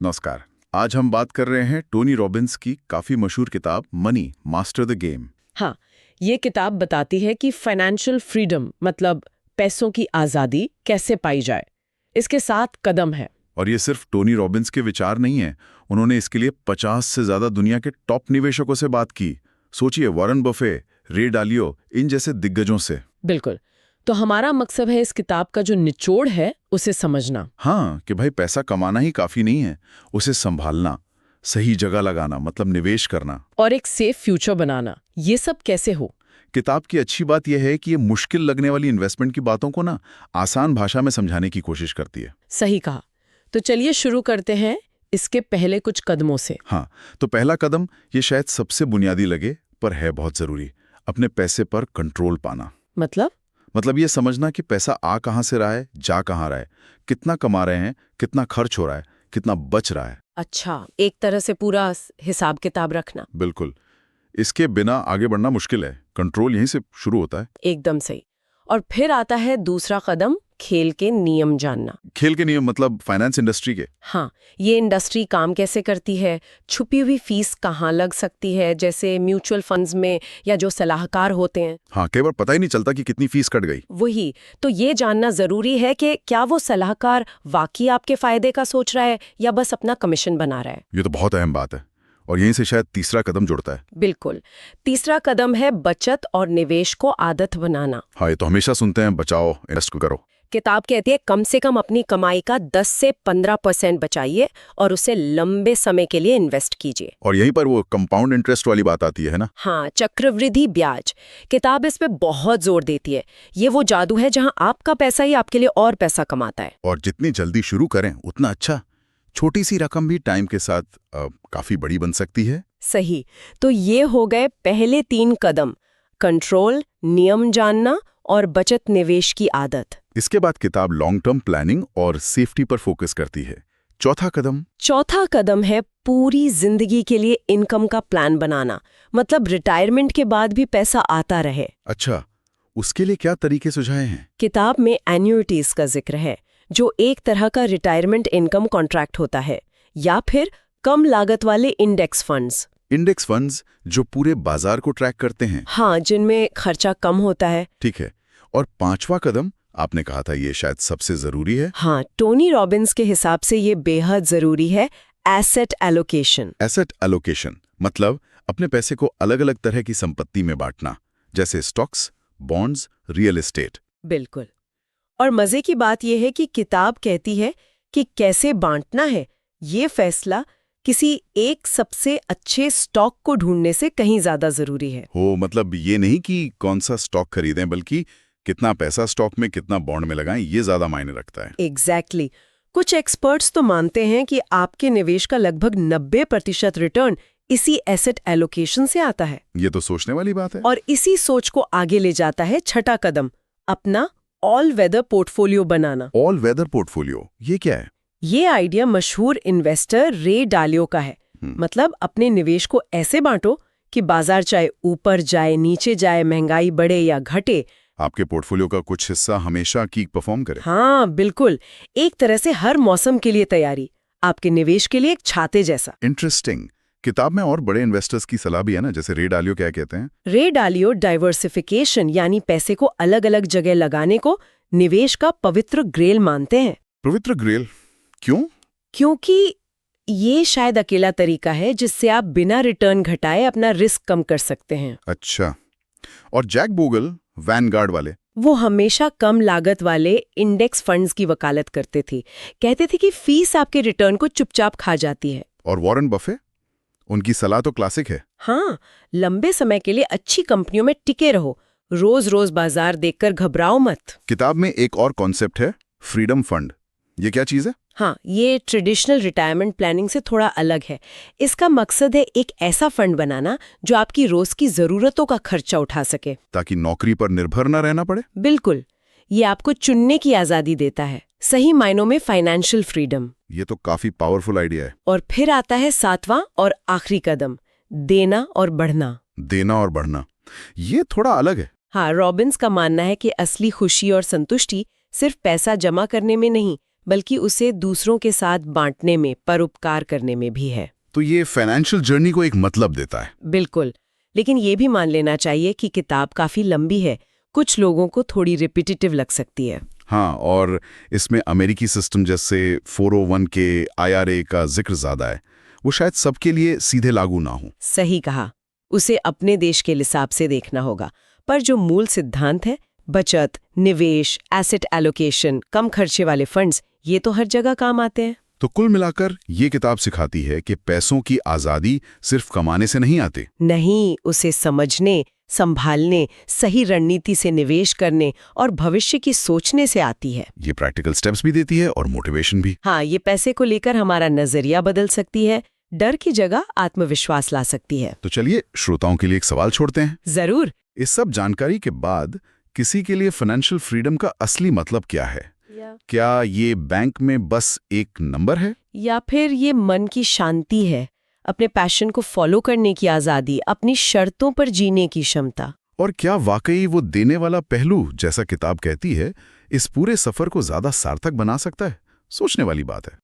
नमस्कार। आज हम बात कर रहे हैं टोनी रॉबिन्स की काफी मशहूर किताब मनी मास्टर द गेम। हाँ, ये किताब बताती है कि फाइनेंशियल फ्रीडम मतलब पैसों की आज़ादी कैसे पाई जाए। इसके 7 कदम है। और ये सिर्फ टोनी रॉबिन्स के विचार नहीं है, उन्होंने इसके लिए 50 से ज्यादा दुनिया के टॉप निवेशकों से बात की। सोचिए, वॉरेन बफे, रे डालियो, इन जैसे दिग्गजों से। बिल्कुल। तो हमारा मकसद है इस किताब का जो निचोड़ है उसे समझना। हाँ, कि भाई पैसा कमाना ही काफी नहीं है, उसे संभालना, सही जगह लगाना मतलब निवेश करना, और एक सेफ फ्यूचर बनाना, ये सब कैसे हो। किताब की अच्छी बात यह है कि ये मुश्किल लगने वाली इन्वेस्टमेंट की बातों को ना आसान भाषा में समझाने की कोशिश करती है। सही कहा। तो चलिए शुरू करते हैं इसके पहले कुछ कदमों से। हाँ, तो पहला कदम, ये शायद सबसे बुनियादी लगे पर है बहुत जरूरी, अपने पैसे पर कंट्रोल पाना। मतलब ये समझना कि पैसा आ कहाँ से रहा है, जा कहाँ रहा है, कितना कमा रहे हैं, कितना खर्च हो रहा है, कितना बच रहा है। अच्छा, एक तरह से पूरा हिसाब किताब रखना। बिल्कुल, इसके बिना आगे बढ़ना मुश्किल है। कंट्रोल यहीं से शुरू होता है। एकदम सही। और फिर आता है दूसरा कदम, खेल के नियम जानना। खेल के नियम मतलब फाइनेंस इंडस्ट्री के। हाँ, ये इंडस्ट्री काम कैसे करती है, छुपी हुई फीस कहाँ लग सकती है, जैसे म्यूचुअल फंड्स में या जो सलाहकार होते हैं। हाँ, कई बार पता ही नहीं चलता कि कितनी फीस कट गई। वही, तो ये जानना जरूरी है कि क्या वो सलाहकार वाकई आपके फायदे का सोच रहा है या बस अपना कमीशन बना रहा है। ये तो बहुत अहम बात है, और यहीं से शायद तीसरा कदम जुड़ता है। बिल्कुल। तीसरा कदम है बचत और निवेश को आदत बनाना। हाँ, ये तो हमेशा सुनते हैं, बचाओ, इन्वेस्ट करो। किताब कहती है कम से कम अपनी कमाई का 10 से 15% बचाइए और उसे लंबे समय के लिए इन्वेस्ट कीजिए। और यहीं पर वो कंपाउंड इंटरेस्ट वाली बात आती है ना। हाँ, चक्रवृद्धि ब्याज। किताब इस पे बहुत जोर देती है। ये वो जादू है जहां आपका पैसा ही आपके लिए और पैसा कमाता है। और जितनी जल्दी शुरू करें उतना अच्छा। छोटी सी रकम भी टाइम के साथ काफी बड़ी बन सकती है। सही। तो ये हो गए पहले 3 कदम, कंट्रोल, नियम जानना और बचत निवेश की आदत। इसके बाद किताब लॉन्ग टर्म प्लानिंग और सेफ्टी पर फोकस करती है। चौथा कदम है पूरी जिंदगी के लिए इनकम का प्लान बनाना, मतलब रिटायरमेंट के बाद भी पैसा आता रहे। अच्छा, उसके लिए क्या तरीके सुझाए हैं? किताब में एन्युइटीज का जिक्र है, जो एक तरह का रिटायरमेंट इनकम कॉन्ट्रैक्ट होता है, या फिर कम लागत वाले इंडेक्स फंड्स जो पूरे बाजार को ट्रैक करते हैं। हाँ, जिनमें खर्चा कम होता है। ठीक है। और 5वां कदम, आपने कहा था ये शायद सबसे जरूरी है। हाँ, टोनी रॉबिन्स के हिसाब से ये बेहद जरूरी है, एसेट एलोकेशन मतलब अपने पैसे को अलग अलग तरह की संपत्ति में बांटना, जैसे स्टॉक्स, बॉन्ड्स, रियल एस्टेट। बिल्कुल। और मजे की बात यह है कि किताब कहती है कि कैसे बांटना है, ये फैसला किसी एक सबसे अच्छे स्टॉक को ढूंढने से कहीं ज्यादा जरूरी है। मतलब ये नहीं कि कौन सा स्टॉक खरीदें, बल्कि कितना पैसा स्टॉक में, कितना बॉन्ड में लगाएं, ये ज्यादा मायने रखता है। एग्जैक्टली। कुछ एक्सपर्ट्स तो मानते हैं कि आपके निवेश का लगभग 90% रिटर्न इसी एसेट एलोकेशन से आता है। ये तो सोचने वाली बात है। और इसी सोच को आगे ले जाता है छठा कदम, अपना ऑल वेदर पोर्टफोलियो बनाना। ऑल वेदर पोर्टफोलियो, ये क्या है? ये आइडिया मशहूर इन्वेस्टर रे डालियो का है। मतलब अपने निवेश को ऐसे बांटो कि बाजार चाहे ऊपर जाए, नीचे जाए, महंगाई बढ़े या घटे, आपके पोर्टफोलियो का कुछ हिस्सा हमेशा की परफॉर्म करे। हाँ बिल्कुल, एक तरह से हर मौसम के लिए तैयारी, आपके निवेश के लिए एक छाते जैसा। इंटरेस्टिंग। किताब में और बड़े इन्वेस्टर्स की सलाह भी है ना, जैसे रे डालियो क्या कहते हैं? रे डालियो डाइवर्सिफिकेशन यानी पैसे को अलग अलग जगह लगाने को निवेश का पवित्र ग्रेल मानते हैं। पवित्र ग्रेल क्यों? क्योंकि ये शायद अकेला तरीका है जिससे आप बिना रिटर्न घटाए अपना रिस्क कम कर सकते हैं। अच्छा। और जैक बोगल, वैनगार्ड वाले, वो हमेशा कम लागत वाले इंडेक्स फंड्स की वकालत करते थे। कहते थे कि फीस आपके रिटर्न को चुपचाप खा जाती है। और वॉरेन बफे, उनकी सलाह तो क्लासिक है। हाँ, लंबे समय के लिए अच्छी कंपनियों में टिके रहो, रोज रोज बाजार देखकर घबराओ मत। किताब में एक और कॉन्सेप्ट है, फ्रीडम फंड। ये क्या चीज है? हाँ, ये ट्रेडिशनल रिटायरमेंट प्लानिंग से थोड़ा अलग है। इसका मकसद है एक ऐसा फंड बनाना जो आपकी रोज की जरूरतों का खर्चा उठा सके, ताकि नौकरी पर निर्भर न रहना पड़े। बिल्कुल, ये आपको चुनने की आजादी देता है, सही मायनों में फाइनेंशियल फ्रीडम। ये तो काफी पावरफुल आइडिया है। और फिर आता है 7वां और आखिरी कदम, देना और बढ़ना। ये थोड़ा अलग है। हाँ, रॉबिन्स का मानना है कि असली खुशी और संतुष्टि सिर्फ पैसा जमा करने में नहीं, बल्कि उसे दूसरों के साथ बांटने में, परोपकार करने में भी है। तो ये फाइनेंशियल जर्नी को एक मतलब देता है। बिल्कुल, लेकिन ये भी मान लेना चाहिए कि किताब काफी लंबी है, कुछ लोगों को थोड़ी रिपीटेटिव लग सकती है। हाँ, और इसमें अमेरिकी सिस्टम जैसे 401 के IRA का जिक्र ज्यादा है। वो शायद सबके लिए सीधे लागू ना हो। सही कहा, उसे अपने देश के हिसाब से देखना होगा, पर जो मूल सिद्धांत है, बचत, निवेश, एसेट एलोकेशन, कम खर्चे वाले फंड्स, ये तो हर जगह काम आते हैं। तो कुल मिलाकर ये किताब सिखाती है कि पैसों की आज़ादी सिर्फ कमाने से नहीं आती। नहीं, उसे समझने, संभालने, सही रणनीति से निवेश करने और भविष्य की सोचने से आती है। ये प्रैक्टिकल स्टेप्स भी देती है और मोटिवेशन भी। हाँ, ये पैसे को लेकर हमारा नजरिया बदल सकती है, डर की जगह आत्मविश्वास ला सकती है। तो चलिए श्रोताओं के लिए एक सवाल छोड़ते हैं। जरूर। इस सब जानकारी के बाद किसी के लिए फाइनेंशियल फ्रीडम का असली मतलब क्या है? क्या ये बैंक में बस एक नंबर है, या फिर ये मन की शांति है, अपने पैशन को फॉलो करने की आजादी, अपनी शर्तों पर जीने की क्षमता? और क्या वाकई वो देने वाला पहलू, जैसा किताब कहती है, इस पूरे सफर को ज्यादा सार्थक बना सकता है? सोचने वाली बात है।